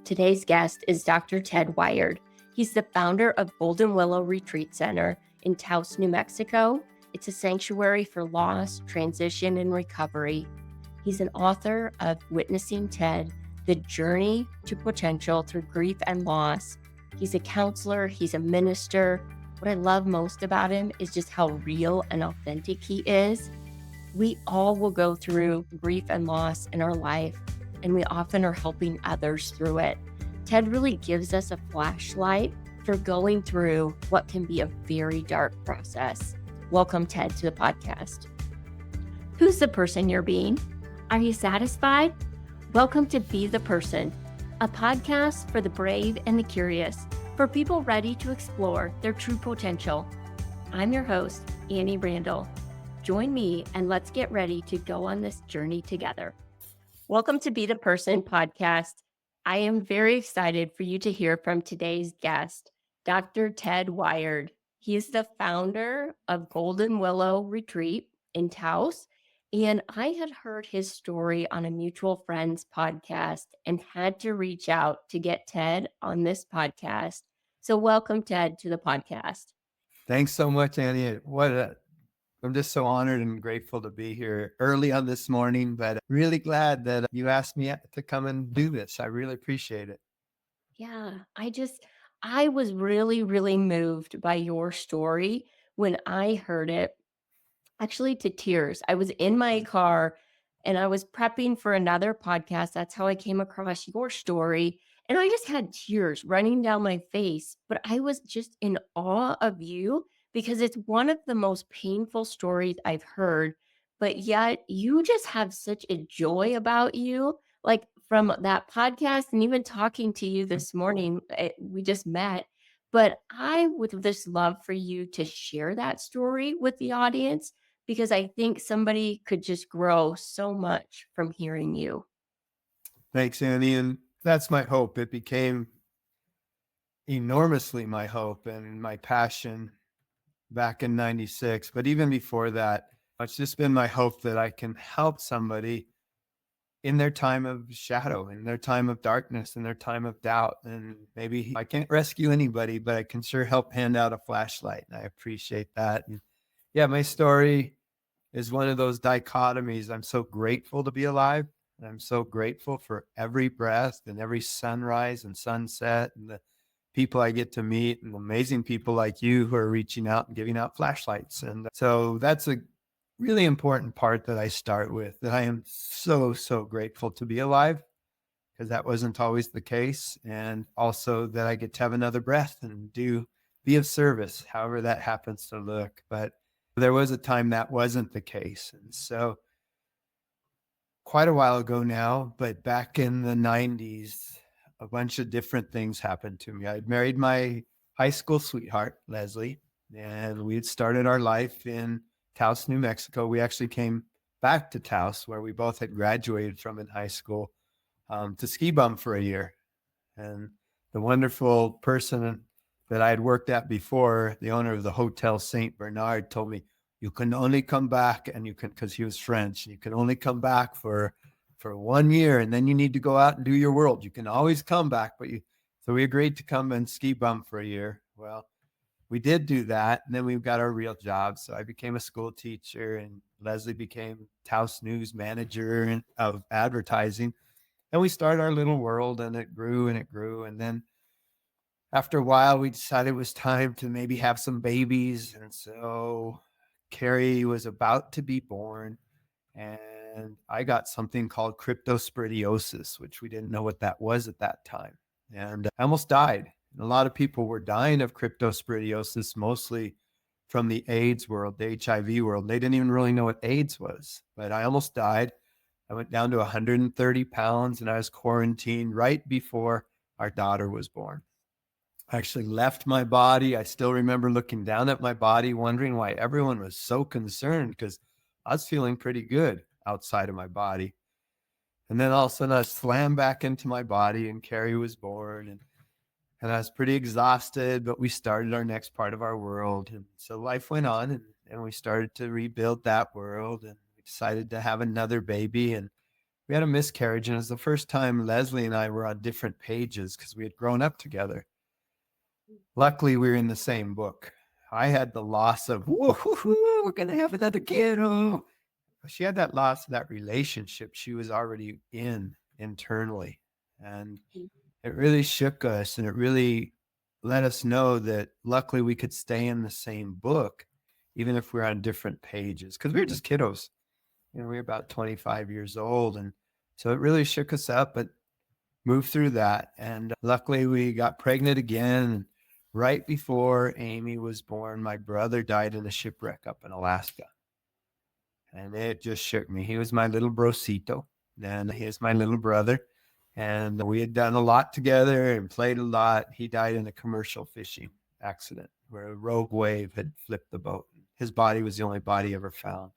Today's guest is Dr. Ted Wiard. He's the founder of Golden Willow Retreat Center in Taos, New Mexico. It's a sanctuary for loss, transition, and recovery. He's an author of Witnessing Ted, The Journey to Potential Through Grief and Loss. He's a counselor. He's a minister. What I love most about him is just how real and authentic he is. We all will go through grief and loss in our life, and we often are helping others through it. Ted really gives us a flashlight for going through what can be a very dark process. Welcome, Ted, to the podcast. Who's the person you're being? Are you satisfied? Welcome to Be the Person, a podcast for the brave and the curious, for people ready to explore their true potential. I'm your host, Annie Randall. Join me and let's get ready to go on this journey together. Welcome to Be the Person podcast. I am very excited for you to hear from today's guest, Dr. Ted Wiard. He is the founder of Golden Willow Retreat in Taos, and I had heard his story on a mutual friend's podcast and had to reach out to get Ted on this podcast. So welcome, Ted, to the podcast. Thanks so much, Annie. I'm just so honored and grateful to be here early on this morning, but really glad that you asked me to come and do this. I really appreciate it. Yeah, I was really, really moved by your story when I heard it, actually to tears. I was in my car and I was prepping for another podcast. That's how I came across your story. And I just had tears running down my face, but I was just in awe of you because it's one of the most painful stories I've heard, but yet you just have such a joy about you. Like from that podcast and even talking to you this morning, we just met, but I would just love for you to share that story with the audience because I think somebody could just grow so much from hearing you. Thanks, Annie. And that's my hope. It became enormously my hope and my passion back in 96. But even before that, it's just been my hope that I can help somebody in their time of shadow, in their time of darkness, in their time of doubt. And maybe I can't rescue anybody, but I can sure help hand out a flashlight. And I appreciate that. And yeah, my story is one of those dichotomies. I'm so grateful to be alive. I'm so grateful for every breath and every sunrise and sunset and the people I get to meet and amazing people like you who are reaching out and giving out flashlights. And so that's a really important part that I start with, that I am so, so grateful to be alive, because that wasn't always the case. And also that I get to have another breath and be of service, however that happens to look. But there was a time that wasn't the case. And so quite a while ago now, but back in the 90s, a bunch of different things happened to me. I'd married my high school sweetheart, Leslie, and we had started our life in Taos, New Mexico. We actually came back to Taos, where we both had graduated from in high school, to ski bum for a year. And the wonderful person that I had worked at before, the owner of the Hotel St. Bernard, told me, you can only come back, and you can, because he was French, you can only come back for 1 year, and then you need to go out and do your world. You can always come back, so we agreed to come and ski bum for a year. Well, we did do that, and then we got our real jobs. So I became a school teacher, and Leslie became Taos News manager of advertising. And we started our little world, and it grew and it grew. And then after a while, we decided it was time to maybe have some babies. And so Carrie was about to be born, and I got something called cryptosporidiosis, which we didn't know what that was at that time. And I almost died. And a lot of people were dying of cryptosporidiosis, mostly from the AIDS world, the HIV world. They didn't even really know what AIDS was, but I almost died. I went down to 130 pounds, and I was quarantined right before our daughter was born. I actually left my body. I still remember looking down at my body, wondering why everyone was so concerned, because I was feeling pretty good outside of my body. And then all of a sudden I slammed back into my body, and Carrie was born, and I was pretty exhausted, but we started our next part of our world. And so life went on, and we started to rebuild that world, and we decided to have another baby. And we had a miscarriage, and it was the first time Leslie and I were on different pages because we had grown up together. Luckily, we were in the same book. I had the loss of, whoa, we're going to have another kid. Oh. She had that loss of that relationship she was already in internally. And it really shook us, and it really let us know that luckily we could stay in the same book, even if we're on different pages, because we were just kiddos. We were about 25 years old. And so it really shook us up, but moved through that. And luckily we got pregnant again. Right before Amy was born, my brother died in a shipwreck up in Alaska. And it just shook me. He was my little brocito, and he is my little brother. And we had done a lot together and played a lot. He died in a commercial fishing accident where a rogue wave had flipped the boat. His body was the only body ever found.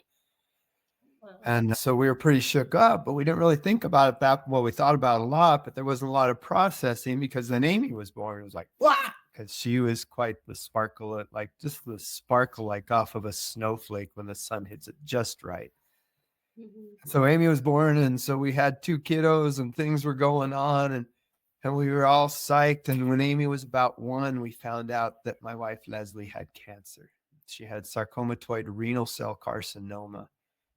And so we were pretty shook up, but we didn't really think about it we thought about it a lot, but there wasn't a lot of processing because then Amy was born. It was like, wow, because she was quite the sparkle, like just the sparkle like off of a snowflake when the sun hits it just right. So Amy was born, and so we had 2 kiddos, and things were going on, and we were all psyched. And when Amy was about 1, we found out that my wife Leslie had cancer. She had sarcomatoid renal cell carcinoma.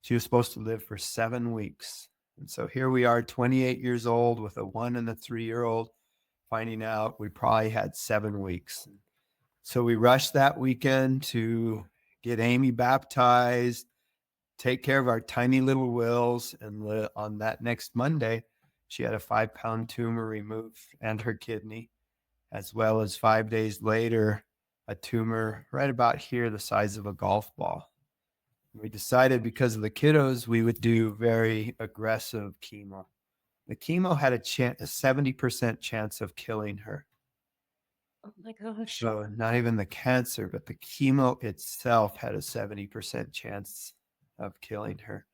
She was supposed to live for 7 weeks. And so here we are, 28 years old with a 1 and a 3-year-old, finding out we probably had 7 weeks. So we rushed that weekend to get Amy baptized, take care of our tiny little Wills. And on that next Monday, she had a 5-pound tumor removed and her kidney, as well as 5 days later, a tumor right about here, the size of a golf ball. We decided because of the kiddos, we would do very aggressive chemo. The chemo had a 70% chance of killing her. Oh my gosh. So not even the cancer, but the chemo itself had a 70% chance of killing her.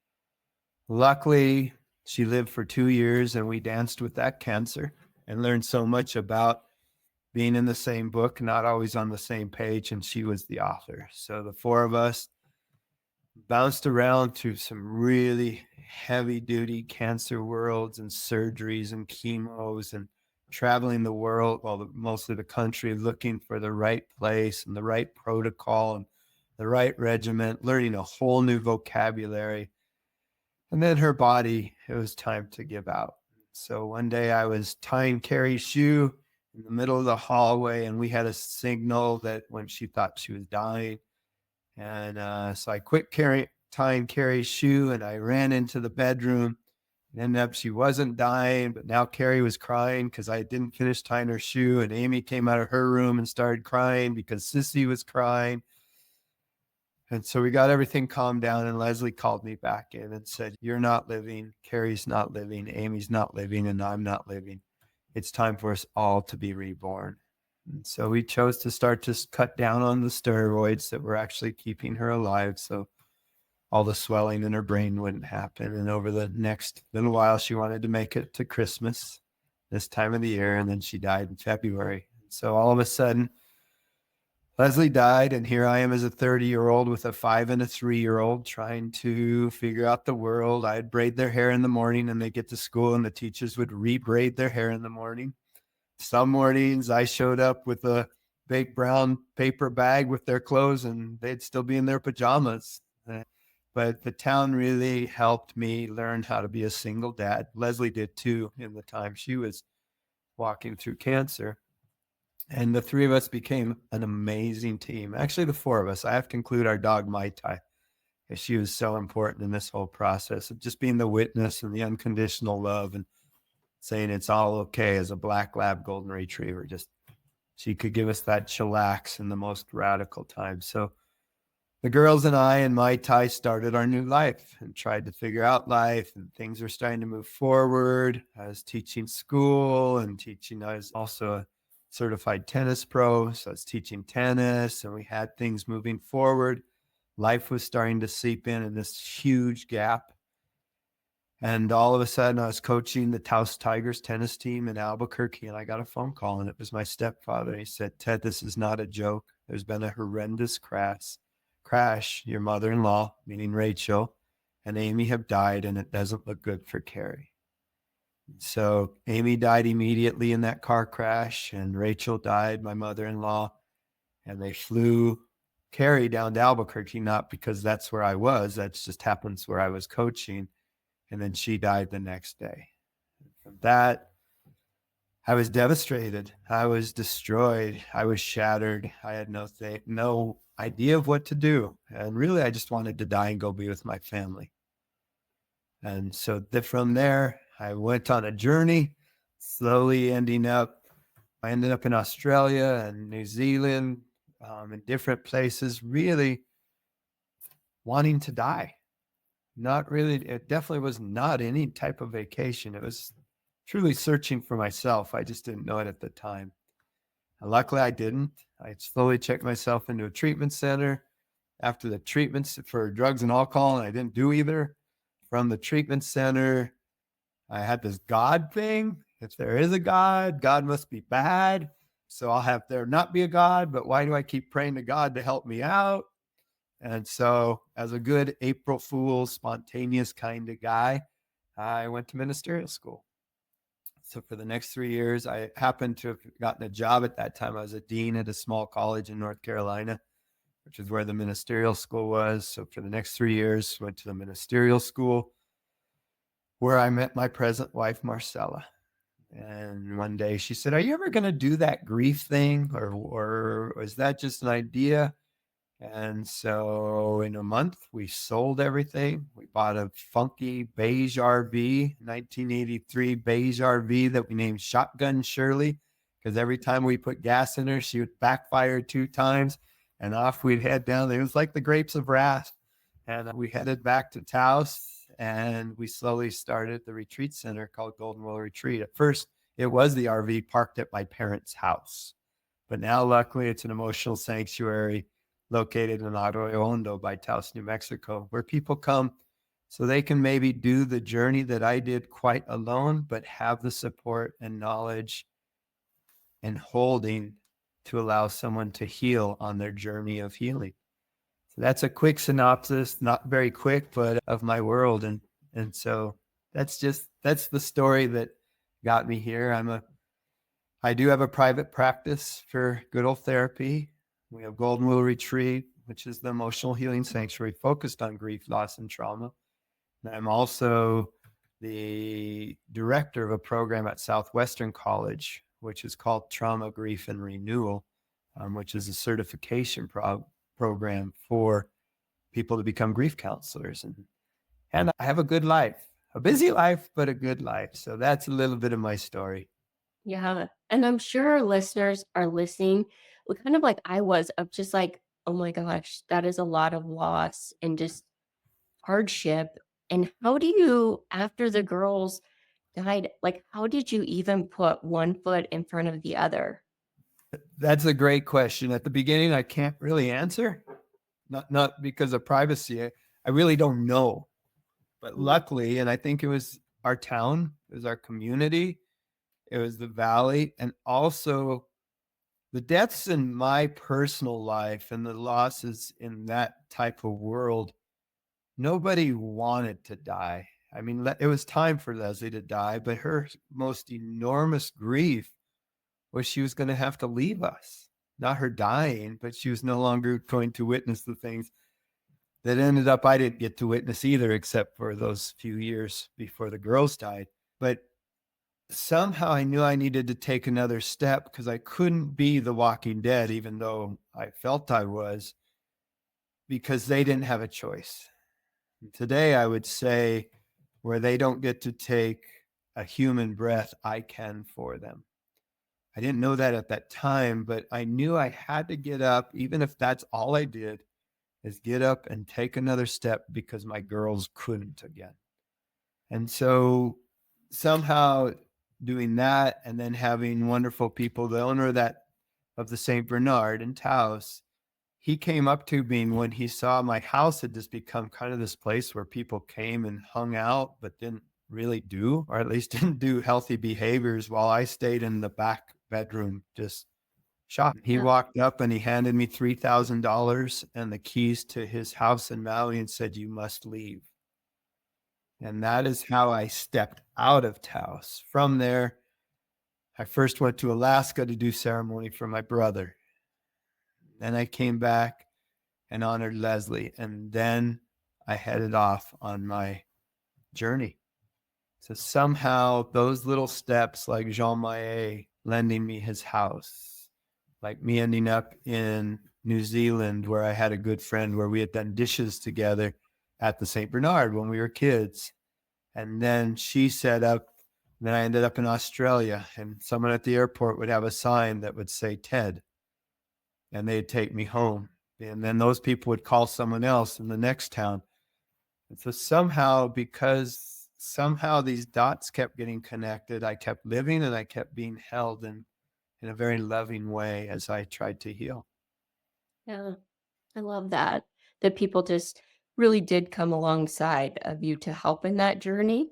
Luckily, she lived for 2 years, and we danced with that cancer and learned so much about being in the same book, not always on the same page, and she was the author. So the 4 of us bounced around through some really heavy duty cancer worlds and surgeries and chemos and traveling the world, mostly the country, looking for the right place and the right protocol and the right regimen, learning a whole new vocabulary. And then her body, it was time to give out. So one day I was tying Carrie's shoe in the middle of the hallway, and we had a signal that when she thought she was dying. And so I quit tying Carrie's shoe, and I ran into the bedroom. And ended up she wasn't dying, but now Carrie was crying because I didn't finish tying her shoe. And Amy came out of her room and started crying because Sissy was crying. And so we got everything calmed down, and Leslie called me back in and said, "You're not living, Carrie's not living, Amy's not living, and I'm not living. It's time for us all to be reborn." And so we chose to start to cut down on the steroids that were actually keeping her alive, so all the swelling in her brain wouldn't happen. And over the next little while, she wanted to make it to Christmas this time of the year, and then she died in February. So all of a sudden, Leslie died, and here I am as a 30-year-old with a 5 and a 3-year-old trying to figure out the world. I'd braid their hair in the morning, and they'd get to school, and the teachers would re-braid their hair in the morning. Some mornings I showed up with a big brown paper bag with their clothes, and they'd still be in their pajamas. But the town really helped me learn how to be a single dad. Leslie did too in the time she was walking through cancer. And the 3 of us became an amazing team. Actually, the 4 of us. I have to include our dog, Mai Tai. She was so important in this whole process of just being the witness and the unconditional love and saying it's all okay as a black lab golden retriever. Just she could give us that chillax in the most radical times. So the girls and I and Mai Tai started our new life and tried to figure out life, and things were starting to move forward. I was teaching school and teaching. I was also a certified tennis pro, so I was teaching tennis, and we had things moving forward. Life was starting to seep in this huge gap. And all of a sudden, I was coaching the Taos Tigers tennis team in Albuquerque, and I got a phone call, and it was my stepfather. He said, "Ted, this is not a joke. There's been a horrendous crash. Your mother-in-law, meaning Rachel, and Amy have died, and it doesn't look good for Carrie." So Amy died immediately in that car crash, and Rachel died, my mother-in-law, and they flew Carrie down to Albuquerque, not because that's where I was, that just happens where I was coaching. And then she died the next day. From that, I was devastated. I was destroyed. I was shattered. I had no idea of what to do. And really, I just wanted to die and go be with my family. And so from there, I went on a journey, slowly I ended up in Australia and New Zealand, in different places, really wanting to die. Not really, it definitely was not any type of vacation. It was truly searching for myself. I just didn't know it at the time. And luckily, I didn't. I slowly checked myself into a treatment center after the treatments for drugs and alcohol, and I didn't do either. From the treatment center, I had this God thing. If there is a God, God must be bad. So I'll have there not be a God, but why do I keep praying to God to help me out? And so, as a good April Fool's, spontaneous kind of guy, I went to ministerial school. So, for the next 3 years, I happened to have gotten a job at that time. I was a dean at a small college in North Carolina, which is where the ministerial school was. So, for the next 3 years, went to the ministerial school where I met my present wife, Marcella. And one day she said, "Are you ever going to do that grief thing? Or is that just an idea?" And so in a month, we sold everything. We bought a funky beige RV, 1983 beige RV that we named Shotgun Shirley, because every time we put gas in her, she would backfire 2 times, and off we'd head down. It was like the grapes of wrath. And we headed back to Taos, and we slowly started the retreat center called Golden Willow Retreat. At first, it was the RV parked at my parents' house, but now luckily it's an emotional sanctuary located in Arroyo Hondo by Taos, New Mexico, where people come so they can maybe do the journey that I did quite alone, but have the support and knowledge and holding to allow someone to heal on their journey of healing. So that's a quick synopsis, not very quick, but of my world. And so that's the story that got me here. I do have a private practice for good old therapy. We have Golden Willow Retreat, which is the emotional healing sanctuary focused on grief, loss, and trauma. And I'm also the director of a program at Southwestern College, which is called Trauma, Grief, and Renewal, which is a certification program for people to become grief counselors. And I have a good life, a busy life, but a good life. So that's a little bit of my story. Yeah. And I'm sure our listeners are listening, kind of like I was, of just like, oh my gosh, that is a lot of loss and just hardship. And how do you, after the girls died, like, how did you even put one foot in front of the other? That's a great question. At the beginning, I can't really answer, not because of privacy. I really don't know. But luckily, and I think it was our town, it was our community, it was the valley, and also the deaths in my personal life and the losses in that type of world. Nobody wanted to die. I mean, it was time for Leslie to die, but her most enormous grief was she was going to have to leave us. Not her dying, but she was no longer going to witness the things that ended up I didn't get to witness either, except for those few years before the girls died. But somehow I knew I needed to take another step because I couldn't be the Walking Dead, even though I felt I was, because they didn't have a choice. And today, I would say, where they don't get to take a human breath, I can for them. I didn't know that at that time, but I knew I had to get up, even if that's all I did, is get up and take another step because my girls couldn't again. And so somehow doing that and then having wonderful people, the owner of the St. Bernard in Taos, he came up to me when he saw my house had just become kind of this place where people came and hung out, but didn't really do, or at least didn't do healthy behaviors while I stayed in the back bedroom just shopping. He Yeah. walked up and he handed me $3,000 and the keys to his house in Maui and said, "You must leave." And that is how I stepped out of Taos. From there, I first went to Alaska to do ceremony for my brother. Then I came back and honored Leslie. And then I headed off on my journey. So somehow those little steps, like Jean Maillet lending me his house, like me ending up in New Zealand where I had a good friend where we had done dishes together at the St. Bernard when we were kids. And then she set up, then I ended up in Australia, and someone at the airport would have a sign that would say Ted, and they'd take me home. And then those people would call someone else in the next town. And so because somehow these dots kept getting connected, I kept living and I kept being held in a very loving way as I tried to heal. Yeah, I love that. That people just really did come alongside of you to help in that journey.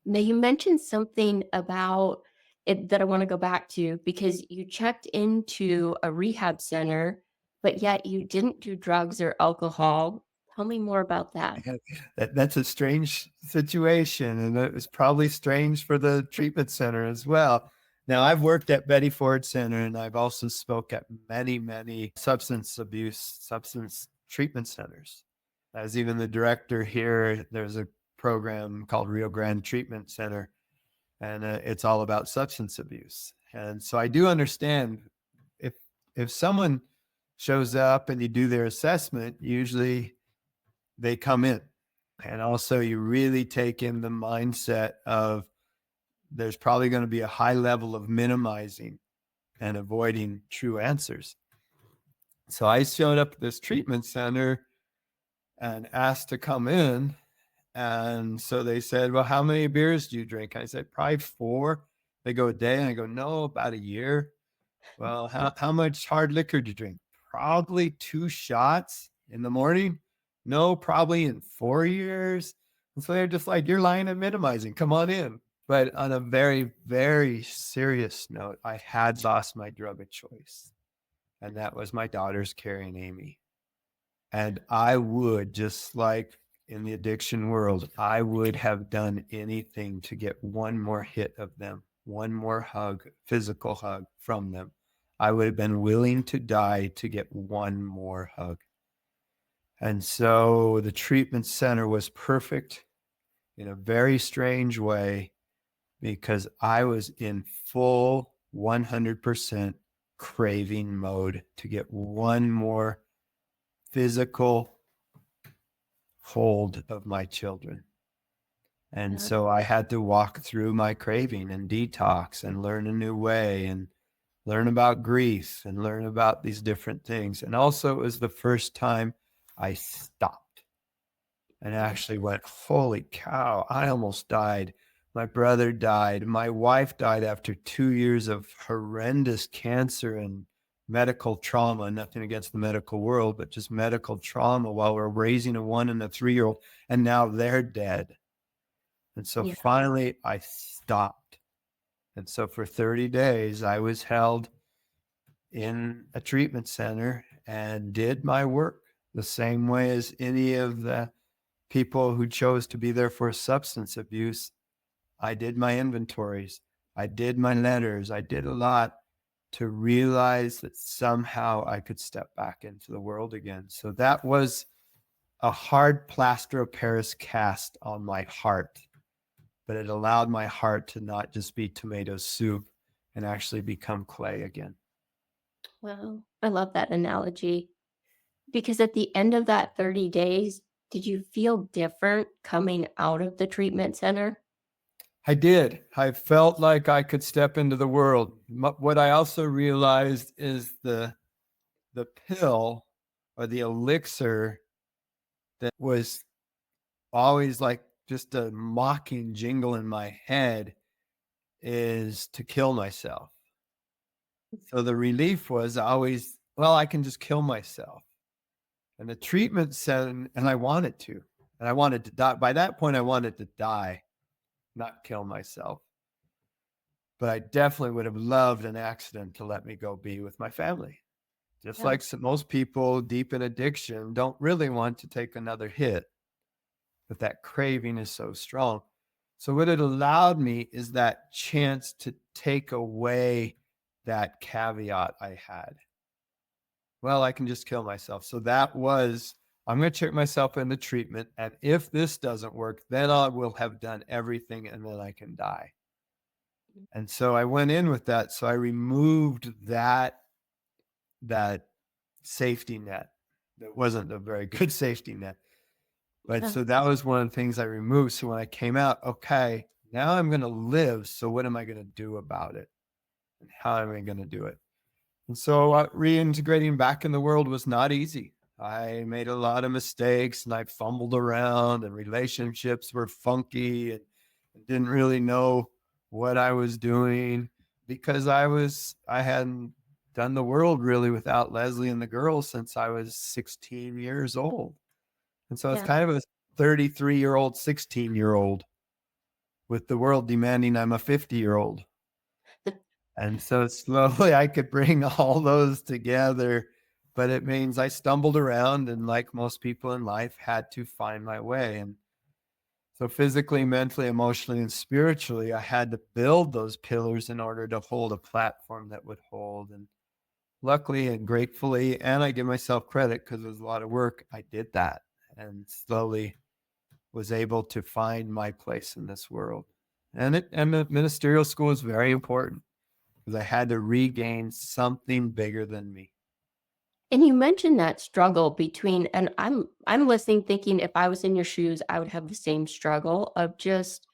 Now, you mentioned something about it that I want to go back to because you checked into a rehab center, but yet you didn't do drugs or alcohol. Tell me more about that. That's a strange situation, and it was probably strange for the treatment center as well. Now, I've worked at Betty Ford Center, and I've also spoke at many substance treatment centers. I was even the director here. There's a program called Rio Grande Treatment Center, and it's all about substance abuse. And so I do understand if someone shows up and you do their assessment, usually they come in. And also you really take in the mindset of there's probably going to be a high level of minimizing and avoiding true answers. So I showed up at this treatment center and asked to come in. And so they said, well, how many beers do you drink? I said, probably 4. They go, a day? And I go, no, about a year. Well, how much hard liquor do you drink? Probably 2 shots in the morning. No, probably in 4 years. And so they're just like, you're lying and minimizing. Come on in. But on a very, very serious note, I had lost my drug of choice. And that was my daughter's Carrie and Amy. And I would, just like in the addiction world, I would have done anything to get one more hit of them, one more hug, physical hug from them. I would have been willing to die to get one more hug. And so the treatment center was perfect in a very strange way because I was in full 100% craving mode to get one more physical hold of my children. And so I had to walk through my craving and detox and learn a new way and learn about grief and learn about these different things. And also it was the first time I stopped and actually went, holy cow, I almost died. My brother died. My wife died after 2 years of horrendous cancer and medical trauma. Nothing against the medical world, but just medical trauma while we're raising a 1 and a 3-year-old, and now they're dead. And so finally I stopped. And so for 30 days, I was held in a treatment center and did my work the same way as any of the people who chose to be there for substance abuse. I did my inventories. I did my letters. I did a lot to realize that somehow I could step back into the world again. So that was a hard plaster of Paris cast on my heart, but it allowed my heart to not just be tomato soup and actually become clay again. Well, I love that analogy because at the end of that 30 days, did you feel different coming out of the treatment center? I did. I felt like I could step into the world. What I also realized is the pill or the elixir that was always like just a mocking jingle in my head is to kill myself. So the relief was always, well, I can just kill myself. And the treatment said, and I wanted to, and I wanted to die. By that point, I wanted to die, not kill myself. But I definitely would have loved an accident to let me go be with my family. Just like most people deep in addiction don't really want to take another hit. but that craving is so strong. So what it allowed me is that chance to take away that caveat I had. Well, I can just kill myself. So that was, I'm going to check myself into treatment. And if this doesn't work, then I will have done everything and then I can die. And so I went in with that. So I removed that safety net. That wasn't a very good safety net. But Yeah. so that was one of the things I removed. So when I came out, okay, now I'm going to live. So what am I going to do about it? And how am I going to do it? And so reintegrating back in the world was not easy. I made a lot of mistakes and I fumbled around and relationships were funky and didn't really know what I was doing because I hadn't done the world really without Leslie and the girls since I was 16 years old. And so it's Yeah. kind of a 33-year-old, 16-year-old with the world demanding I'm a 50-year-old. And so slowly I could bring all those together, but it means I stumbled around and like most people in life had to find my way. And so physically, mentally, emotionally, and spiritually, I had to build those pillars in order to hold a platform that would hold. And luckily and gratefully, and I give myself credit because it was a lot of work, I did that and slowly was able to find my place in this world. And the ministerial school is very important because I had to regain something bigger than me. And you mentioned that struggle between, and I'm listening thinking if I was in your shoes, I would have the same struggle of just,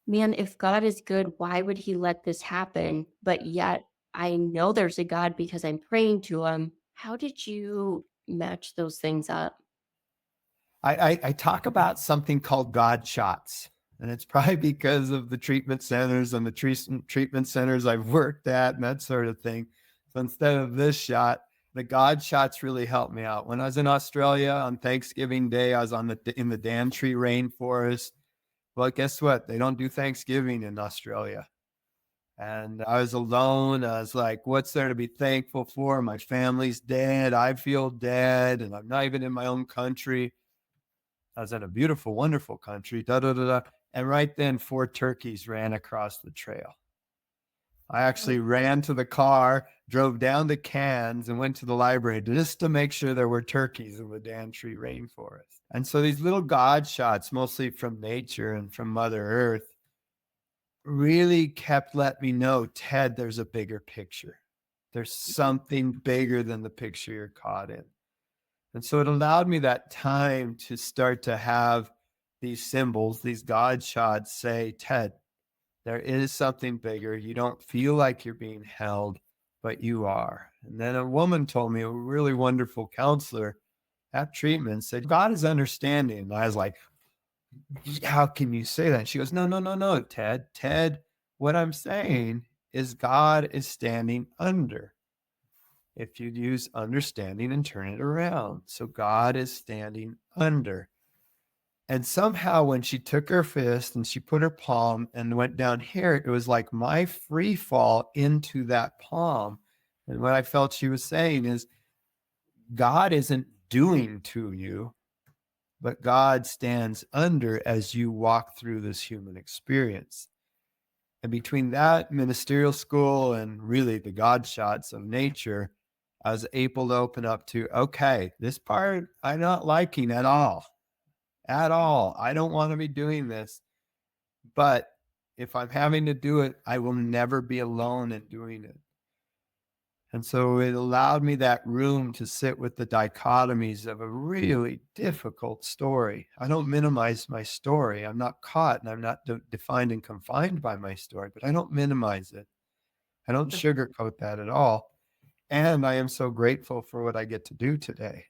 man, if God is good, why would he let this happen? But yet I know there's a God because I'm praying to him. How did you match those things up? I talk about something called God shots, and it's probably because of the treatment centers and the treatment centers I've worked at and that sort of thing. So instead of this shot, the God shots really helped me out. When I was in Australia on Thanksgiving Day, I was in the Dantree rainforest. Well, guess what? They don't do Thanksgiving in Australia. And I was alone. I was like, what's there to be thankful for? My family's dead. I feel dead. And I'm not even in my own country. I was in a beautiful, wonderful country. Da, da, da, da. And right then, 4 turkeys ran across the trail. I actually ran to the car, drove down to Cairns, and went to the library just to make sure there were turkeys in the Dantree rainforest. And so these little God shots, mostly from nature and from Mother Earth, really kept letting me know, Ted, there's a bigger picture. There's something bigger than the picture you're caught in. And so it allowed me that time to start to have these symbols, these God shots say, Ted, there is something bigger. You don't feel like you're being held, but you are. And then a woman told me, a really wonderful counselor at treatment, said, God is understanding. And I was like, how can you say that? And she goes, no, no, no, no, Ted. Ted, what I'm saying is God is standing under. If you use understanding and turn it around. So God is standing under. And somehow when she took her fist and she put her palm and went down here, it was like my free fall into that palm. And what I felt she was saying is God isn't doing to you, but God stands under as you walk through this human experience. And between that ministerial school and really the God shots of nature, I was able to open up to, okay, this part I'm not liking at all. At all. I don't want to be doing this. But if I'm having to do it, I will never be alone in doing it. And so it allowed me that room to sit with the dichotomies of a really difficult story. I don't minimize my story. I'm not caught and I'm not defined and confined by my story, but I don't minimize it. I don't sugarcoat that at all. And I am so grateful for what I get to do today.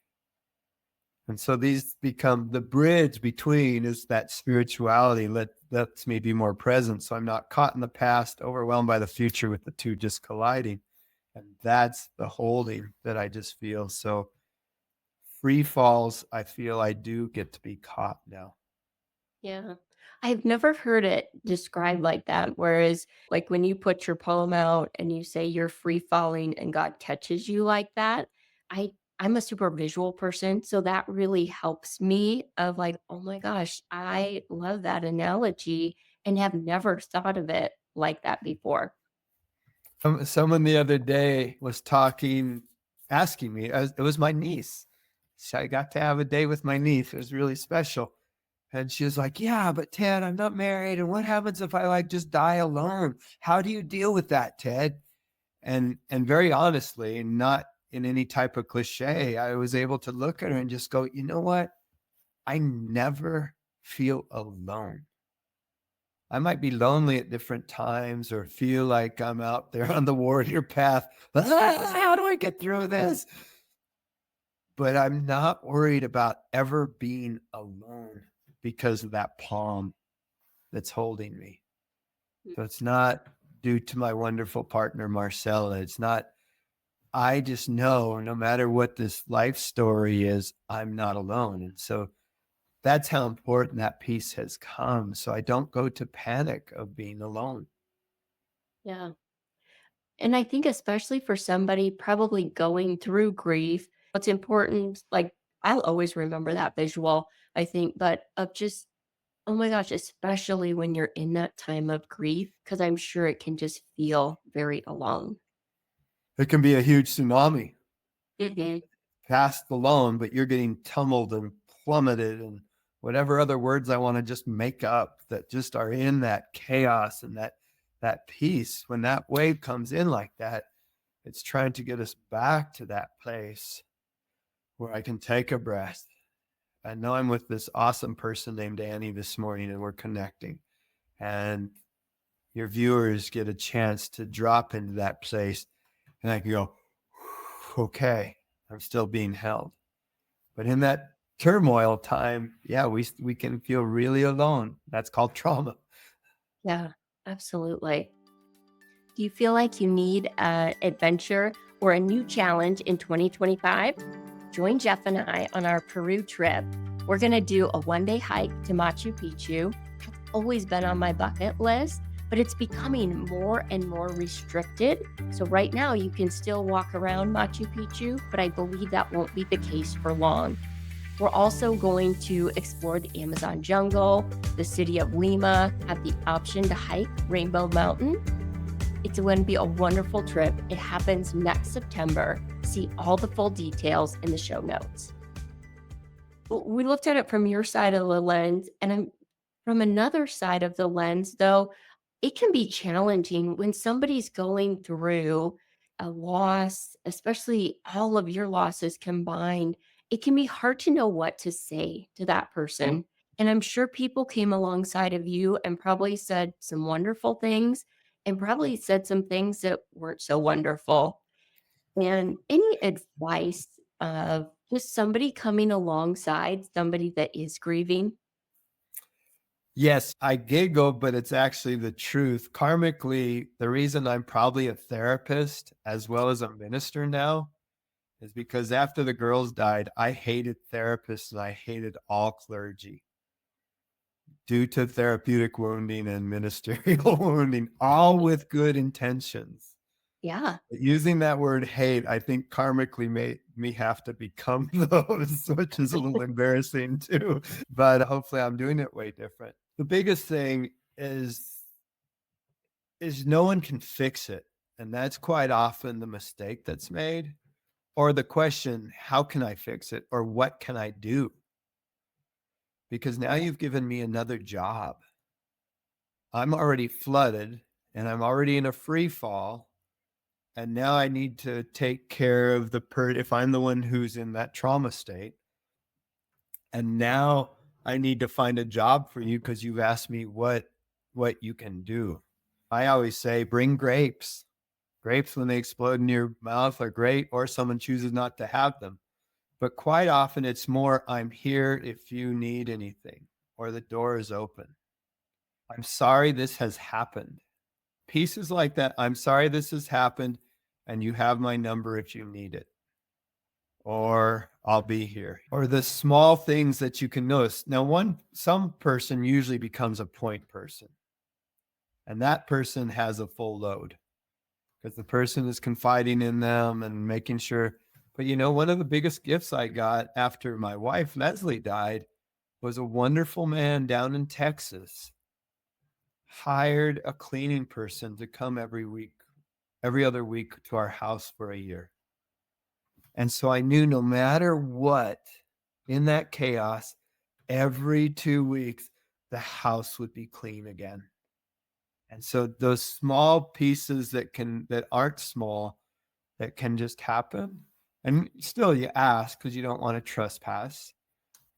And so these become the bridge between is that spirituality lets me be more present. So I'm not caught in the past, overwhelmed by the future with the two just colliding. And that's the holding that I just feel. So free falls, I feel I do get to be caught now. Yeah. I've never heard it described like that. Whereas, like when you put your poem out and you say you're free falling and God catches you like that, I I'm a super visual person, so that really helps me of like, oh my gosh, I love that analogy and have never thought of it like that before. Someone the other day was talking, asking me, it was my niece. So I got to have a day with my niece. It was really special. And she was like, yeah, but Ted, I'm not married. And what happens if I like just die alone? How do you deal with that, Ted? And very honestly, not in any type of cliche, I was able to look at her and just go, you know what? I never feel alone. I might be lonely at different times or feel like I'm out there on the warrior path. How do I get through this? But I'm not worried about ever being alone because of that palm that's holding me. So it's not due to my wonderful partner, Marcella. It's not, I just know no matter what this life story is, I'm not alone. And so that's how important that peace has come. So I don't go to panic of being alone. Yeah. And I think especially for somebody probably going through grief, what's important, like I'll always remember that visual, I think, but of just, oh my gosh, especially when you're in that time of grief, because I'm sure it can just feel very alone. It can be a huge tsunami Mhm. past alone, but you're getting tumbled and plummeted and whatever other words I want to just make up that just are in that chaos and that peace. When that wave comes in like that, it's trying to get us back to that place where I can take a breath. I know I'm with this awesome person named Annie this morning and we're connecting. And your viewers get a chance to drop into that place and I can go, okay, I'm still being held. But in that turmoil time, yeah, we can feel really alone. That's called trauma. Yeah, absolutely. Do you feel like you need an adventure or a new challenge in 2025? Join Jeff and I on our Peru trip. We're going to do a 1 day hike to Machu Picchu. It's always been on my bucket list, but it's becoming more and more restricted. So, right now, you can still walk around Machu Picchu, but I believe that won't be the case for long. We're also going to explore the Amazon jungle, the city of Lima, have the option to hike Rainbow Mountain. It's going to be a wonderful trip. It happens next September. See all the full details in the show notes. We looked at it from your side of the lens, and from another side of the lens, though, it can be challenging when somebody's going through a loss, especially all of your losses combined. It can be hard to know what to say to that person. And I'm sure people came alongside of you and probably said some wonderful things and probably said some things that weren't so wonderful. And any advice of just somebody coming alongside somebody that is grieving? Yes, I giggle, but it's actually the truth. Karmically, the reason I'm probably a therapist as well as a minister now is because after the girls died, I hated therapists and I hated all clergy due to therapeutic wounding and ministerial wounding, all with good intentions. Yeah. Using that word hate, I think karmically made me have to become those, which is a little embarrassing too. But hopefully I'm doing it way different. The biggest thing is no one can fix it. And that's quite often the mistake that's made. Or the question, how can I fix it? Or what can I do? Because now you've given me another job. I'm already flooded and I'm already in a free fall. And now I need to take care of if I'm the one who's in that trauma state. And now I need to find a job for you because you've asked me what you can do. I always say, bring grapes. Grapes, when they explode in your mouth, are great, or someone chooses not to have them. But quite often it's more, I'm here if you need anything, or the door is open. I'm sorry this has happened. Pieces like that. I'm sorry this has happened, and you have my number if you need it, or I'll be here, or the small things that you can notice. Now, some person usually becomes a point person, and that person has a full load because the person is confiding in them and making sure. But one of the biggest gifts I got after my wife, Leslie, died was a wonderful man down in Texas hired a cleaning person to come every other week to our house for a year. And so I knew no matter what, in that chaos, every 2 weeks, the house would be clean again. And so those small pieces that aren't small, that can just happen. And still you ask because you don't want to trespass.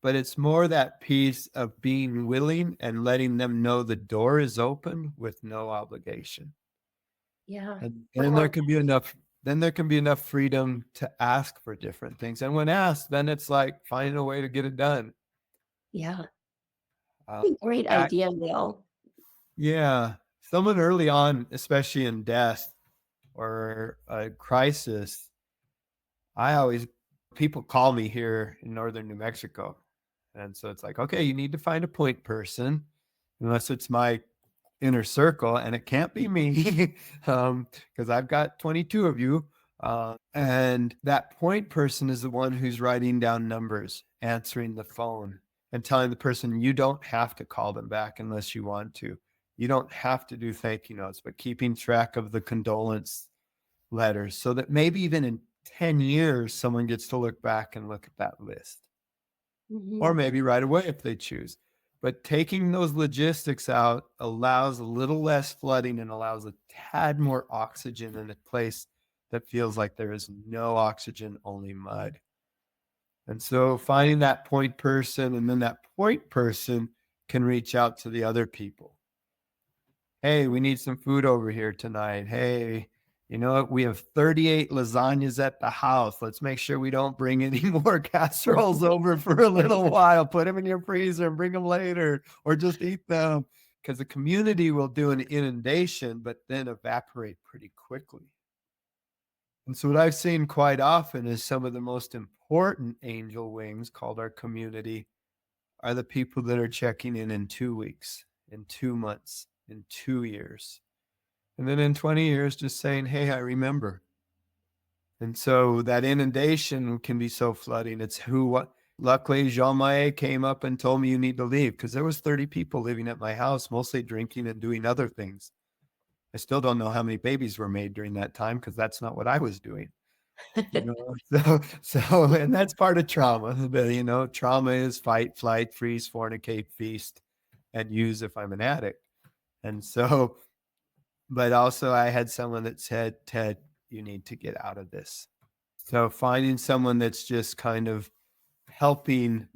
But it's more that piece of being willing and letting them know the door is open with no obligation. Yeah. And there can be enough freedom to ask for different things. And when asked, then it's like finding a way to get it done. Yeah. Uh, Great act- idea, Neil. yeah. Someone early on, especially in death or a crisis, people call me here in northern New Mexico. And so it's like, okay, you need to find a point person, unless it's my inner circle, and it can't be me because I've got 22 of you. And that point person is the one who's writing down numbers, answering the phone, and telling the person you don't have to call them back unless you want to. You don't have to do thank you notes, but keeping track of the condolence letters so that maybe even in 10 years, someone gets to look back and look at that list. Or maybe right away if they choose. But taking those logistics out allows a little less flooding and allows a tad more oxygen in a place that feels like there is no oxygen, only mud. And so finding that point person, and then that point person can reach out to the other people. Hey, we need some food over here tonight. Hey, you know what? We have 38 lasagnas at the house. Let's make sure we don't bring any more casseroles over for a little while. Put them in your freezer and bring them later, or just eat them, because the community will do an inundation, but then evaporate pretty quickly. And so what I've seen quite often is some of the most important angel wings, called our community, are the people that are checking in 2 weeks, in 2 months, in 2 years. And then in 20 years, just saying, hey, I remember. And so that inundation can be so flooding. It's what. Luckily, Jean Maé came up and told me you need to leave, because there was 30 people living at my house, mostly drinking and doing other things. I still don't know how many babies were made during that time, because that's not what I was doing. And that's part of trauma. But, trauma is fight, flight, freeze, fornicate, feast, and use if I'm an addict. And so, but also I had someone that said, Ted, you need to get out of this. So finding someone that's just kind of helping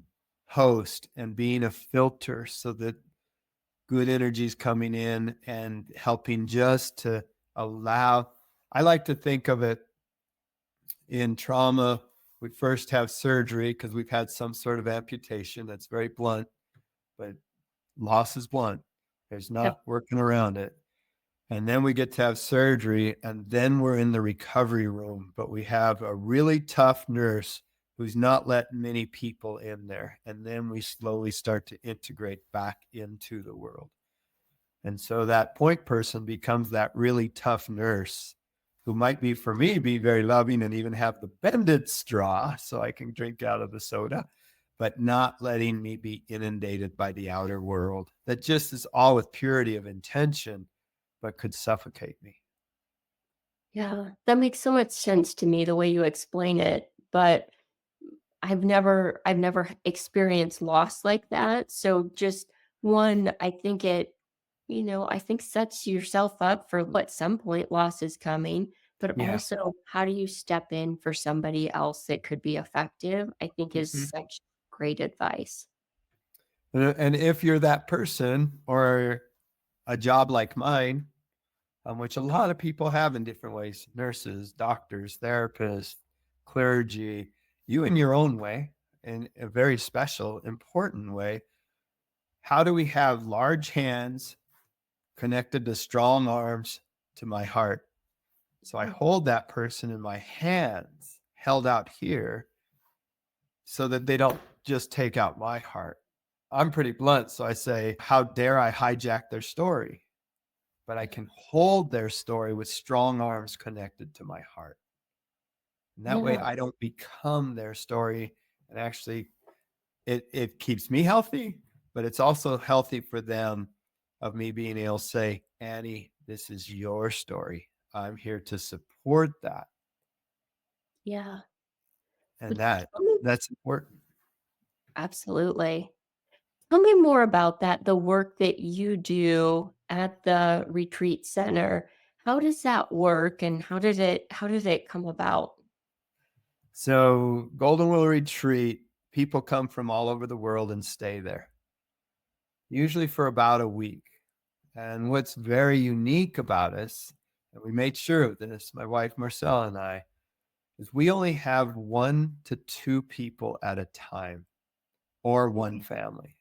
host and being a filter so that good energy is coming in, and helping just to allow. I like to think of it in trauma. We first have surgery because we've had some sort of amputation that's very blunt, but loss is blunt. There's not working around it. And then we get to have surgery, and then we're in the recovery room, but we have a really tough nurse who's not letting many people in there. And then we slowly start to integrate back into the world. And so that point person becomes that really tough nurse who might be, for me, be very loving and even have the bended straw so I can drink out of the soda, but not letting me be inundated by the outer world that just is all with purity of intention, but could suffocate me. Yeah, that makes so much sense to me the way you explain it, but I've never experienced loss like that. So just one, I think I think sets yourself up for at some point loss is coming, but Yeah. also how do you step in for somebody else that could be effective, I think is Mhm. such great advice. And if you're that person, or a job like mine, which a lot of people have in different ways, nurses, doctors, therapists, clergy, you in your own way, in a very special, important way. How do we have large hands connected to strong arms to my heart? So I hold that person in my hands, held out here, so that they don't just take out my heart. I'm pretty blunt, so I say, how dare I hijack their story? But I can hold their story with strong arms connected to my heart. And that way Yeah. I don't become their story. And actually it keeps me healthy, but it's also healthy for them of me being able to say, Annie, this is your story. I'm here to support that. Yeah. So And tell me, that's important. absolutely. Tell me more about that, the work that you do at the retreat center. How does that work and how did it come about? So Golden Willow Retreat, people come from all over the world and stay there, usually for about a week. And what's very unique about us, and we made sure of this, my wife Marcella and I, is we only have 1 to 2 people at a time or one family.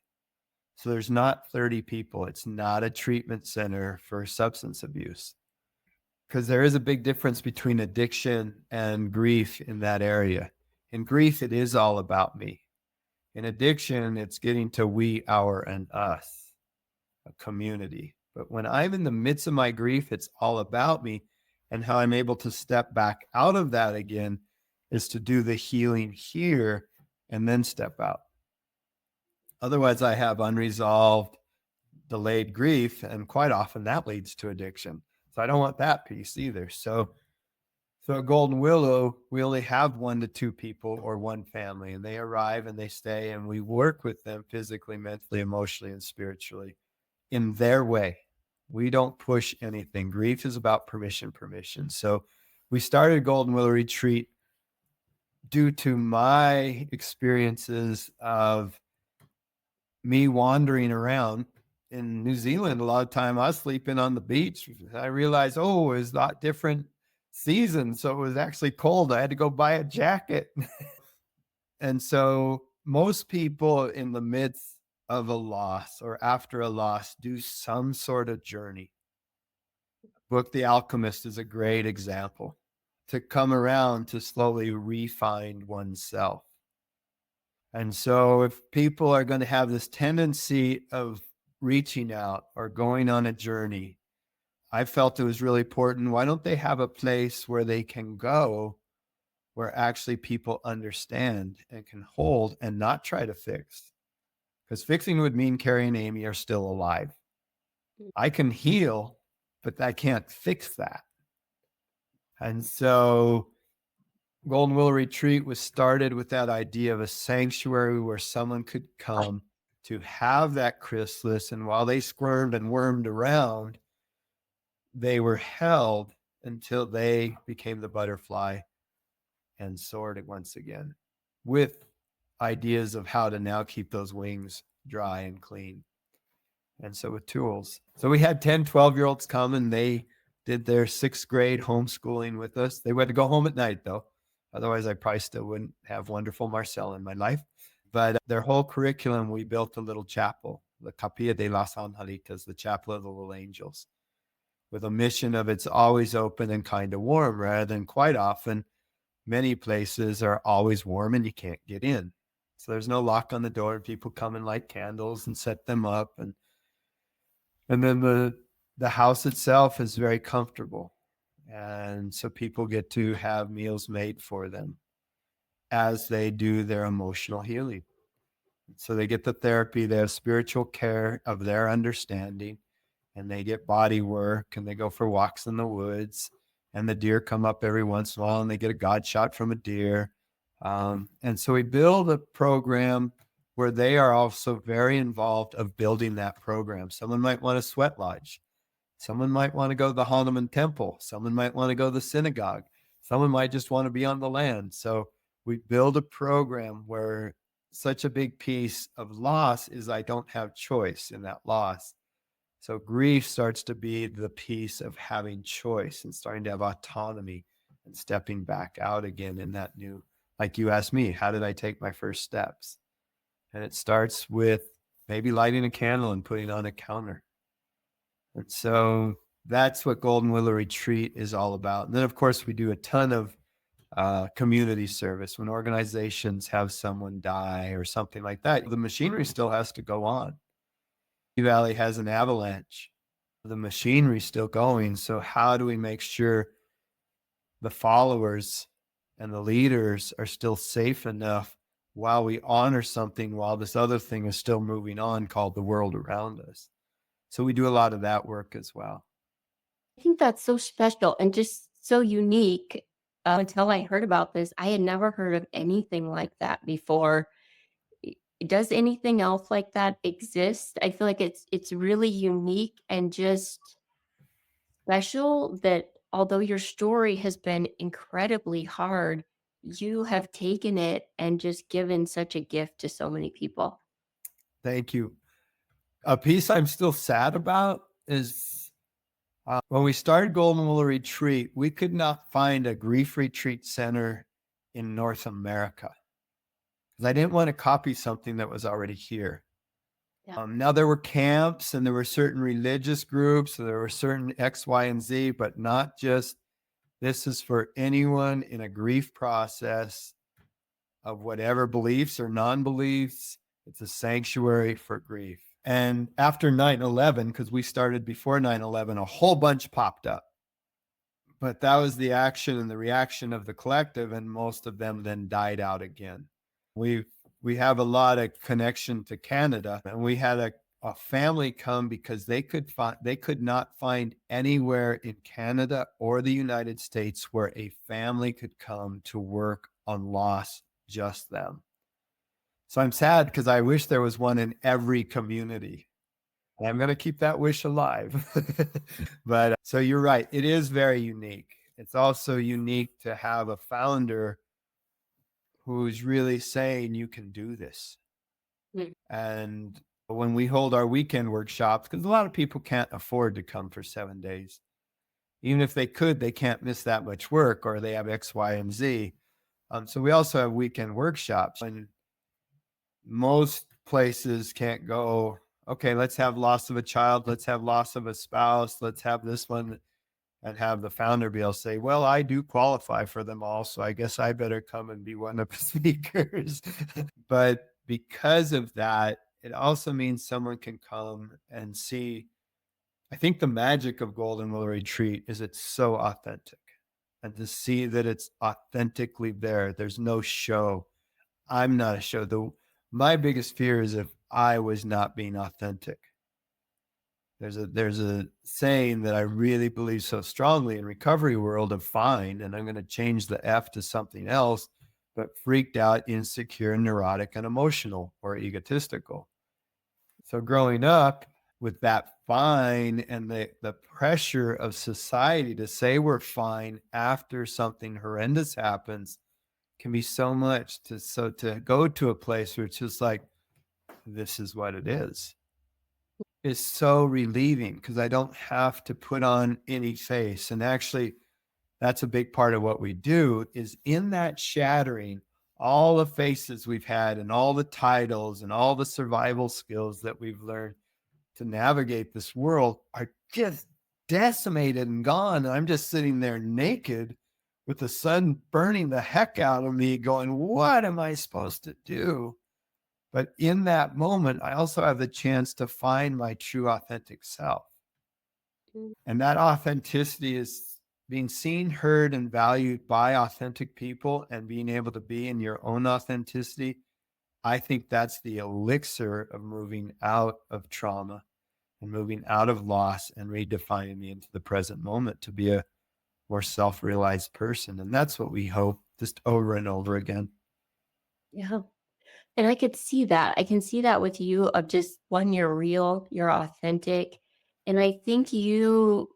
So there's not 30 people. It's not a treatment center for substance abuse because there is a big difference between addiction and grief in that area. In grief, it is all about me. In addiction, it's getting to we, our, and us, a community. But when I'm in the midst of my grief, it's all about me. And how I'm able to step back out of that again is to do the healing here and then step out. Otherwise, I have unresolved, delayed grief, and quite often that leads to addiction. So I don't want that piece either. So at Golden Willow, we only have 1 to 2 people or one family, and they arrive and they stay, and we work with them physically, mentally, emotionally, and spiritually in their way. We don't push anything. Grief is about permission, permission. So we started Golden Willow Retreat due to my experiences of me wandering around in New Zealand. A lot of time I was sleeping on the beach. I realized, oh, it's not different seasons. So it was actually cold. I had to go buy a jacket. And so most people in the midst of a loss or after a loss do some sort of journey. Book The Alchemist is a great example to come around to slowly refine oneself. And so if people are going to have this tendency of reaching out or going on a journey, I felt it was really important. Why don't they have a place where they can go where actually people understand and can hold and not try to fix? Because fixing would mean Carrie and Amy are still alive. I can heal, but I can't fix that. And so Golden Willow Retreat was started with that idea of a sanctuary where someone could come to have that chrysalis. And while they squirmed and wormed around, they were held until they became the butterfly and soared once again with ideas of how to now keep those wings dry and clean. And so with tools. So we had 10, 12-year-olds come and they did their 6th grade homeschooling with us. They had to go home at night though. Otherwise, I probably still wouldn't have wonderful Marcel in my life. But their whole curriculum, we built a little chapel, the Capilla de las Angelitas, the Chapel of the Little Angels, with a mission of it's always open and kind of warm, rather than quite often, many places are always warm and you can't get in. So there's no lock on the door. People come and light candles and set them up. And then the house itself is very comfortable. And so people get to have meals made for them as they do their emotional healing. So they get the therapy, they have spiritual care of their understanding, and they get body work and they go for walks in the woods. And the deer come up every once in a while and they get a God shot from a deer. And so we build a program where they are also very involved of building that program. Someone might want a sweat lodge. Someone might want to go to the Hanuman temple. Someone might want to go to the synagogue. Someone might just want to be on the land. So we build a program where such a big piece of loss is I don't have choice in that loss. So grief starts to be the piece of having choice and starting to have autonomy and stepping back out again in that new, like you asked me, how did I take my first steps? And it starts with maybe lighting a candle and putting on a counter. And so that's what Golden Willow Retreat is all about. And then, of course, we do a ton of community service. When organizations have someone die or something like that, the machinery still has to go on. Valley has an avalanche. The machinery's still going. So how do we make sure the followers and the leaders are still safe enough while we honor something while this other thing is still moving on called the world around us. So we do a lot of that work as well. I think that's so special and just so unique. Until I heard about this, I had never heard of anything like that before. I- Does anything else like that exist? I feel like it's really unique and just special that although your story has been incredibly hard, you have taken it and just given such a gift to so many people. Thank you. A piece I'm still sad about is when we started Golden Willow Retreat, we could not find a grief retreat center in North America because I didn't want to copy something that was already here. Yeah. Now there were camps and there were certain religious groups, so there were certain X, Y, and Z, but not just this is for anyone in a grief process of whatever beliefs or non-beliefs. It's a sanctuary for grief. And after 9/11, because we started before 9/11, a whole bunch popped up. But that was the action and the reaction of the collective, and most of them then died out again. We have a lot of connection to Canada, and we had a family come because they could not find anywhere in Canada or the United States where a family could come to work on loss, just them. So I'm sad because I wish there was one in every community. And I'm going to keep that wish alive. But so you're right. It is very unique. It's also unique to have a founder who's really saying you can do this. Mm. And when we hold our weekend workshops, because a lot of people can't afford to come for 7 days. Even if they could, they can't miss that much work or they have X, Y, and Z. So we also have weekend workshops. And most places can't go, okay, let's have loss of a child, let's have loss of a spouse, let's have this one, and have the founder be able to say, well, I do qualify for them all, so I guess I better come and be one of the speakers. But because of that, it also means someone can come and see. I think the magic of Golden Willow Retreat is it's so authentic, and to see that it's authentically there. There's no show. I'm not a show. My biggest fear is if I was not being authentic. There's a saying that I really believe so strongly in recovery world of fine, and I'm going to change the F to something else, but freaked out, insecure, neurotic, and emotional or egotistical. So growing up with that fine and the pressure of society to say we're fine after something horrendous happens can be so much to go to a place where it's just like, this is what it is so relieving because I don't have to put on any face. And actually, that's a big part of what we do is in that shattering, all the faces we've had and all the titles and all the survival skills that we've learned to navigate this world are just decimated and gone. And I'm just sitting there naked with the sun burning the heck out of me going, what am I supposed to do? But in that moment, I also have the chance to find my true authentic self. Mm. And that authenticity is being seen, heard, and valued by authentic people and being able to be in your own authenticity. I think that's the elixir of moving out of trauma and moving out of loss and redefining me into the present moment to be a more self-realized person. And that's what we hope just over and over again. Yeah. And I could see that. I can see that with you of just one, you're real, you're authentic. And I think you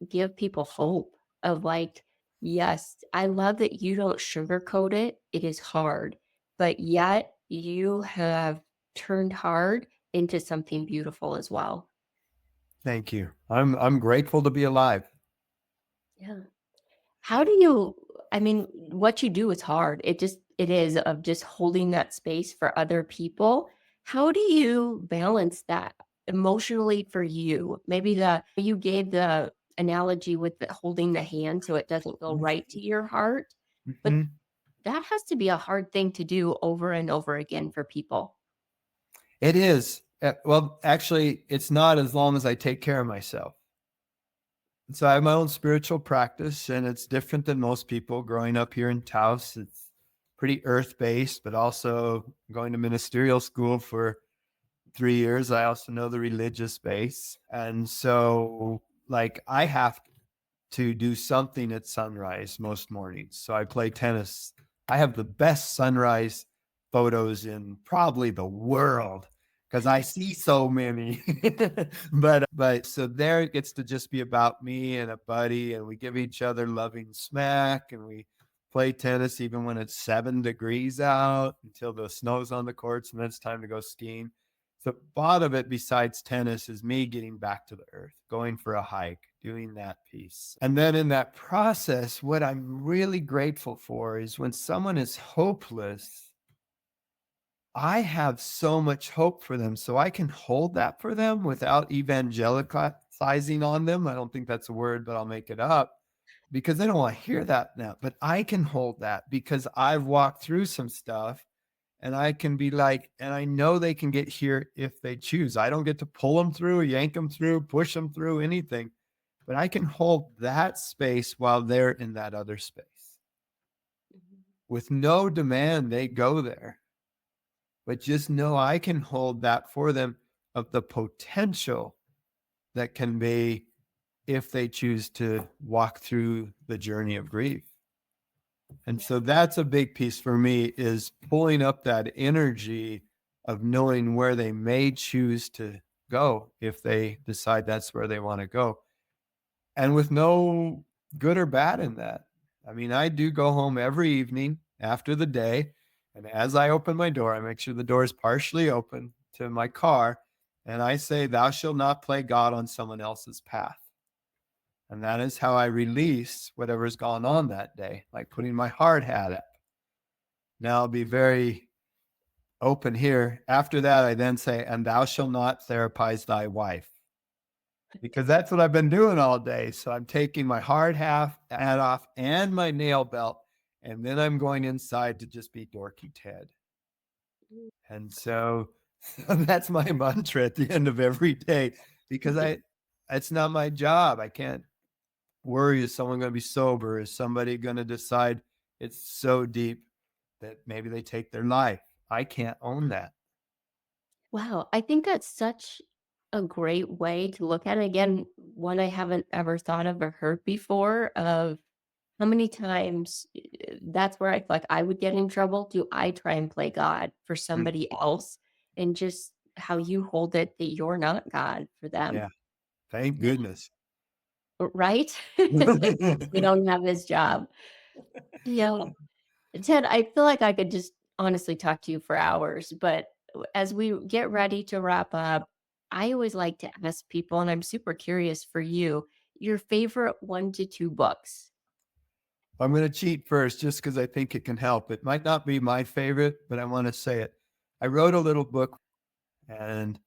give people hope of like, yes, I love that you don't sugarcoat it. It is hard, but yet you have turned hard into something beautiful as well. Thank you. I'm grateful to be alive. Yeah. How do you, I mean, what you do is hard. It is of just holding that space for other people. How do you balance that emotionally for you? Maybe you gave the analogy with holding the hand so it doesn't go right to your heart, but Mhm. that has to be a hard thing to do over and over again for people. It is. Well, actually, it's not as long as I take care of myself. So I have my own spiritual practice, and it's different than most people. Growing up here in Taos, it's pretty earth-based, but also going to ministerial school for 3 years. I also know the religious base. And so, like, I have to do something at sunrise most mornings. So I play tennis. I have the best sunrise photos in probably the world because I see so many. but so there it gets to just be about me and a buddy, and we give each other loving smack, and we play tennis even when it's 7 degrees out until the snow's on the courts, and then it's time to go skiing. The thought of it, besides tennis, is me getting back to the earth, going for a hike, doing that piece. And then in that process, what I'm really grateful for is when someone is hopeless, I have so much hope for them. So I can hold that for them without evangelicalizing on them. I don't think that's a word, but I'll make it up because they don't want to hear that now. But I can hold that because I've walked through some stuff, and I can be like, and I know they can get here if they choose. I don't get to pull them through, yank them through, push them through, anything, but I can hold that space while they're in that other space. With no demand, they go there. But just know I can hold that for them of the potential that can be if they choose to walk through the journey of grief. And so that's a big piece for me, is pulling up that energy of knowing where they may choose to go if they decide that's where they want to go. And with no good or bad in that. I mean, I do go home every evening after the day. And as I open my door, I make sure the door is partially open to my car. And I say, "Thou shalt not play God on someone else's path." And that is how I release whatever's gone on that day, like putting my hard hat up. Now I'll be very open here. After that, I then say, "And thou shalt not therapize thy wife," because that's what I've been doing all day. So I'm taking my hard hat off and my nail belt, and then I'm going inside to just be dorky Ted. And so that's my mantra at the end of every day, because it's not my job. I can't worry, is someone going to be sober? Is somebody going to decide it's so deep that maybe they take their life? I can't own that. Wow, I think that's such a great way to look at it. Again, one I haven't ever thought of or heard before, of how many times that's where I feel like I would get in trouble. Do I try and play God for Mm, somebody else? And just how you hold it, that you're not God for them. yeah. Thank Yeah. goodness. Right? It's like we don't have his job. Yeah. Ted, I feel like I could just honestly talk to you for hours, but as we get ready to wrap up, I always like to ask people, and I'm super curious for you, your favorite 1 to 2 books. I'm going to cheat first just because I think it can help. It might not be my favorite, but I want to say it. I wrote a little book, and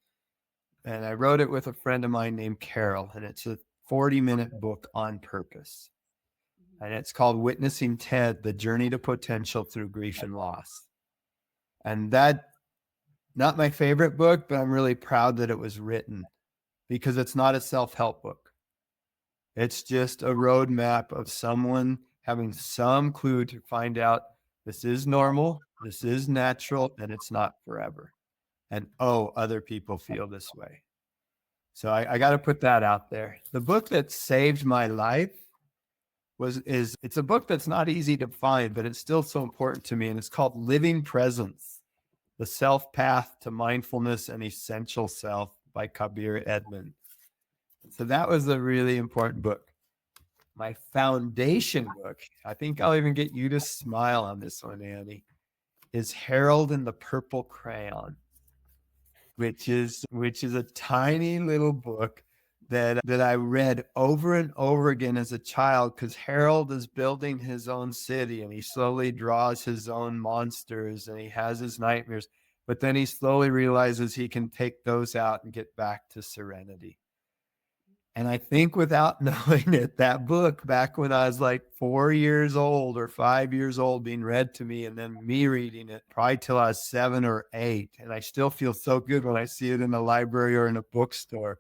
I wrote it with a friend of mine named Carol, and it's a 40-minute book on purpose. And it's called Witnessing Ted, The Journey to Potential Through Grief and Loss. And that, not my favorite book, but I'm really proud that it was written, because it's not a self-help book. It's just a roadmap of someone having some clue to find out this is normal, this is natural, and it's not forever. And oh, other people feel this way. So I got to put that out there. The book that saved my life it's a book that's not easy to find, but it's still so important to me. And it's called Living Presence: The Self Path to Mindfulness and Essential Self by Kabir Edmond. So that was a really important book. My foundation book, I think I'll even get you to smile on this one, Annie, is Harold and the Purple Crayon, which is a tiny little book that I read over and over again as a child, because Harold is building his own city, and he slowly draws his own monsters, and he has his nightmares, but then he slowly realizes he can take those out and get back to serenity. And I think, without knowing it, that book, back when I was like 4 years old or 5 years old, being read to me, and then me reading it probably till I was 7 or 8. And I still feel so good when I see it in a library or in a bookstore,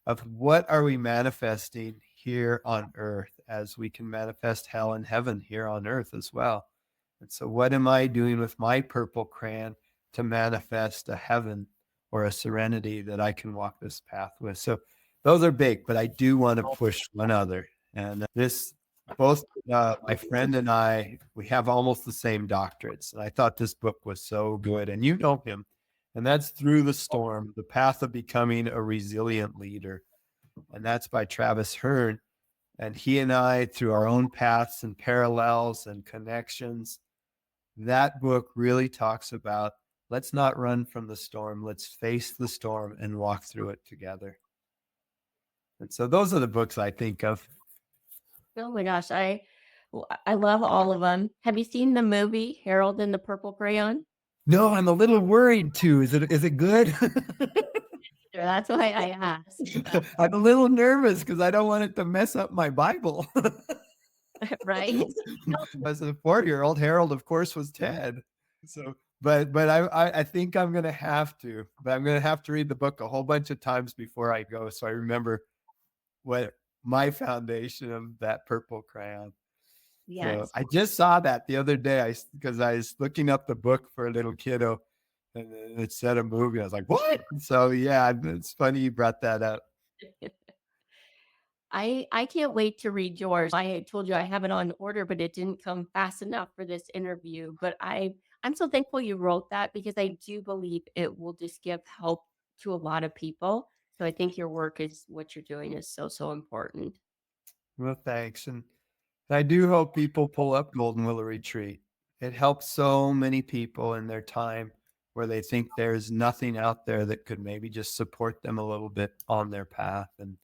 of what are we manifesting here on earth as we can manifest hell and heaven here on earth as well. And so what am I doing with my purple crayon to manifest a heaven or a serenity that I can walk this path with? So those are big, but I do want to push one other. And both my friend and I, we have almost the same doctorates. And I thought this book was so good. And you know him. And that's Through the Storm, The Path of Becoming a Resilient Leader. And that's by Travis Hearn. And he and I, through our own paths and parallels and connections, that book really talks about, let's not run from the storm. Let's face the storm and walk through it together. And so those are the books I think of. Oh my gosh, I love all of them. Have you seen the movie Harold and the Purple Crayon? No, I'm a little worried too. Is it good? Sure, that's why I asked. I'm a little nervous because I don't want it to mess up my Bible. Right? As a 4-year-old, Harold, of course, was Ted. So, but I think I'm gonna have to. But I'm gonna have to read the book a whole bunch of times before I go, so I remember what my foundation of that purple crayon. Yes. So I just saw that the other day because I was looking up the book for a little kiddo, and it said a movie. I was like, what? So yeah, it's funny you brought that up. I can't wait to read yours. I had told you I have it on order, but it didn't come fast enough for this interview. But I'm so thankful you wrote that because I do believe it will just give help to a lot of people. So I think your work is what you're doing is so, so important. Well, thanks. And I do hope people pull up Golden Willow Retreat. It helps so many people in their time where they think there's nothing out there that could maybe just support them a little bit on their path. And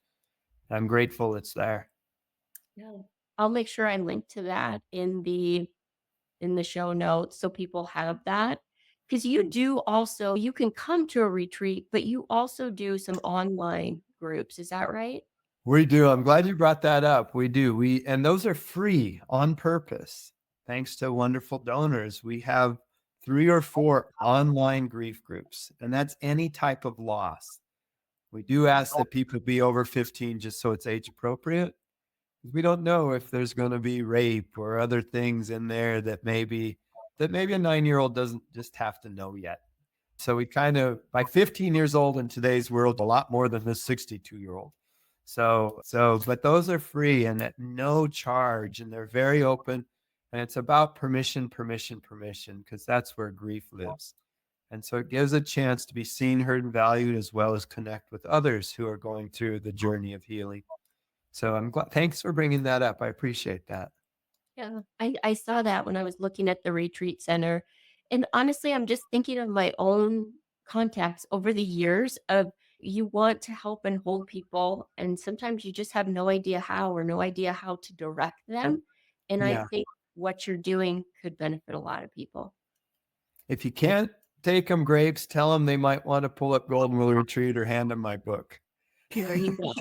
I'm grateful it's there. Yeah. I'll make sure I link to that in the show notes so people have that. Because you can come to a retreat, but you also do some online groups. Is that right? We do. I'm glad you brought that up. We do. And those are free on purpose. Thanks to wonderful donors. We have 3 or 4 online grief groups, and that's any type of loss. We do ask that people be over 15 just so it's age appropriate. We don't know if there's going to be rape or other things in there that maybe a 9-year-old doesn't just have to know yet. So we kind of, by 15 years old in today's world, a lot more than the 62-year-old. But those are free and at no charge, and they're very open. And it's about permission, because that's where grief lives. And so it gives a chance to be seen, heard, and valued, as well as connect with others who are going through the journey of healing. So I'm glad. Thanks for bringing that up. I appreciate that. Yeah, I saw that when I was looking at the retreat center. And honestly, I'm just thinking of my own contacts over the years of you want to help and hold people. And sometimes you just have no idea how or no idea how to direct them. And I Yeah. think what you're doing could benefit a lot of people. If you can't take them grapes, tell them they might want to pull up Golden Willow Retreat or hand them my book. There you go.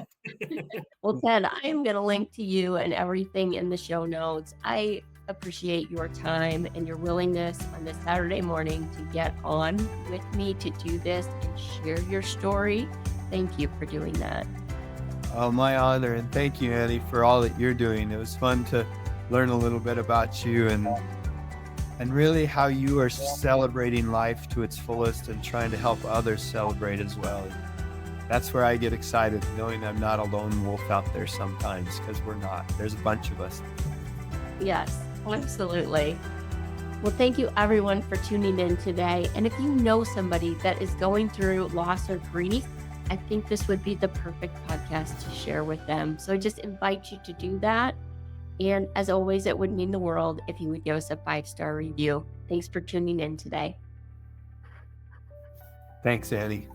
Well, Ted, I am going to link to you and everything in the show notes. I appreciate your time and your willingness on this Saturday morning to get on with me to do this and share your story. Thank you for doing that. Oh, my honor. And thank you, Annie, for all that you're doing. It was fun to learn a little bit about you and really how you are celebrating life to its fullest and trying to help others celebrate as well. That's where I get excited, knowing I'm not a lone wolf out there sometimes, because we're not. There's a bunch of us. Yes, absolutely. Well, thank you everyone for tuning in today. And if you know somebody that is going through loss or grief, I think this would be the perfect podcast to share with them. So I just invite you to do that. And as always, it would mean the world if you would give us a 5-star review. Thanks for tuning in today. Thanks, Annie.